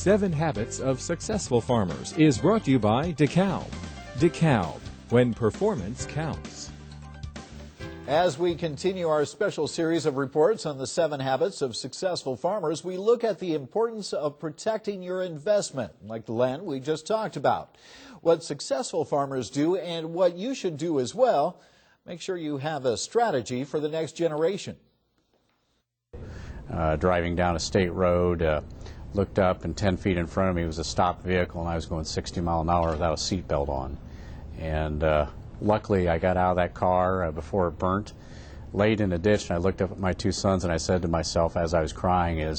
7 Habits of Successful Farmers is brought to you by DeKalb. DeKalb, when performance counts. As we continue our special series of reports on the 7 habits of successful farmers, we look at the importance of protecting your investment, like the land we just talked about. What successful farmers do and what you should do as well. Make sure you have a strategy for the next generation. Driving down a state road, looked up, and 10 feet in front of me was a stopped vehicle, and I was going 60 miles an hour without a seatbelt on. And luckily, I got out of that car before it burnt, laid in a ditch, and I looked up at my 2 sons, and I said to myself as I was crying,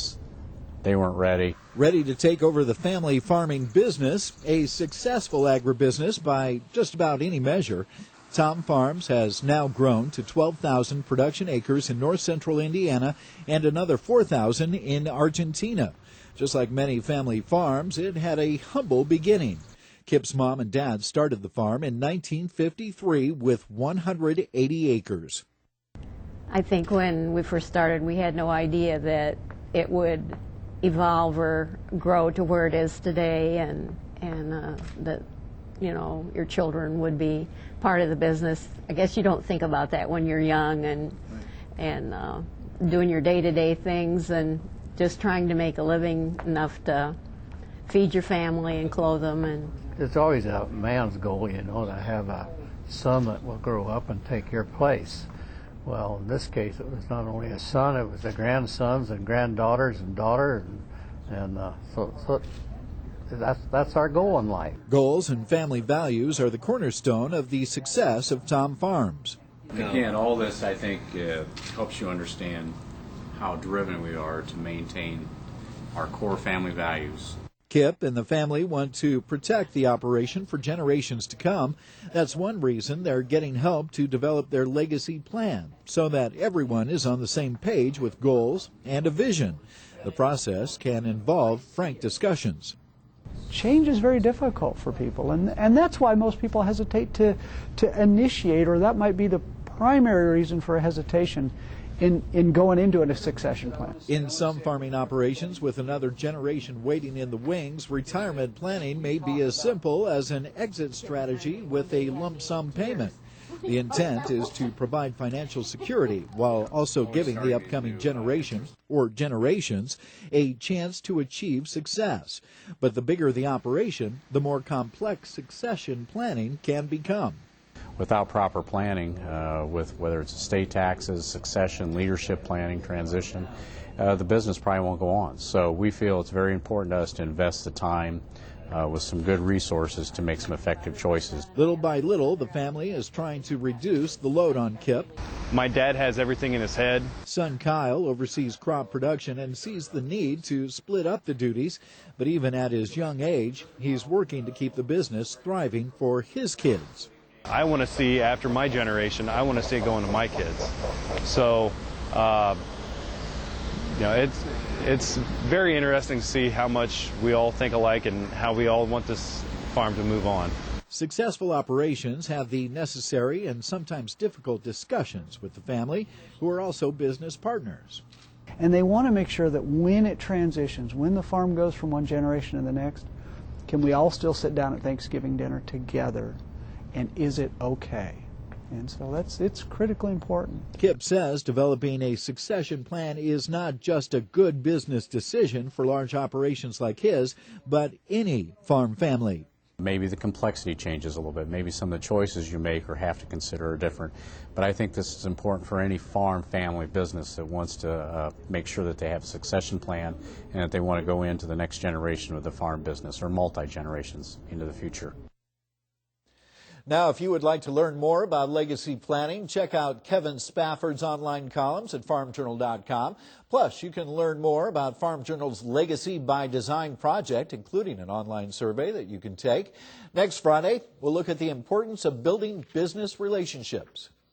they weren't ready. Ready to take over the family farming business, a successful agribusiness by just about any measure. Tom Farms has now grown to 12,000 production acres in north central Indiana and another 4,000 in Argentina. Just like many family farms, it had a humble beginning. Kip's mom and dad started the farm in 1953 with 180 acres. I think when we first started, we had no idea that it would evolve or grow to where it is today, and that, you know, your children would be part of the business. I guess you don't think about that when you're young and doing your day-to-day things and just trying to make a living enough to feed your family and clothe them. And it's always a man's goal, you know, to have a son that will grow up and take your place. Well, in this case, it was not only a son, it was the grandsons and granddaughters and daughter, and so that's our goal in life. Goals and family values are the cornerstone of the success of Tom Farms. Again, all this, I think, helps you understand how driven we are to maintain our core family values. Kip and the family want to protect the operation for generations to come. That's one reason they're getting help to develop their legacy plan, so that everyone is on the same page with goals and a vision. The process can involve frank discussions. Change is very difficult for people, and that's why most people hesitate to initiate, or that might be the primary reason for a hesitation in going into a succession plan. In some farming operations with another generation waiting in the wings, retirement planning may be as simple as an exit strategy with a lump sum payment. The intent is to provide financial security while also giving the upcoming generation or generations a chance to achieve success. But the bigger the operation, the more complex succession planning can become. Without proper planning, with whether it's estate taxes, succession, leadership planning, transition, the business probably won't go on. So we feel it's very important to us to invest the time with some good resources to make some effective choices. Little by little, the family is trying to reduce the load on Kip. My dad has everything in his head. Son Kyle oversees crop production and sees the need to split up the duties, but even at his young age, he's working to keep the business thriving for his kids. I want to see, after my generation, I want to see it going to my kids. So, you know, it's very interesting to see how much we all think alike and how we all want this farm to move on. Successful operations have the necessary and sometimes difficult discussions with the family, who are also business partners. And they want to make sure that when it transitions, when the farm goes from one generation to the next, can we all still sit down at Thanksgiving dinner together, and is it okay? And so it's critically important. Kip says developing a succession plan is not just a good business decision for large operations like his, but any farm family. Maybe the complexity changes a little bit. Maybe some of the choices you make or have to consider are different. But I think this is important for any farm family business that wants to make sure that they have a succession plan and that they want to go into the next generation of the farm business or multi-generations into the future. Now, if you would like to learn more about legacy planning, check out Kevin Spafford's online columns at farmjournal.com. Plus, you can learn more about Farm Journal's Legacy by Design project, including an online survey that you can take. Next Friday, we'll look at the importance of building business relationships.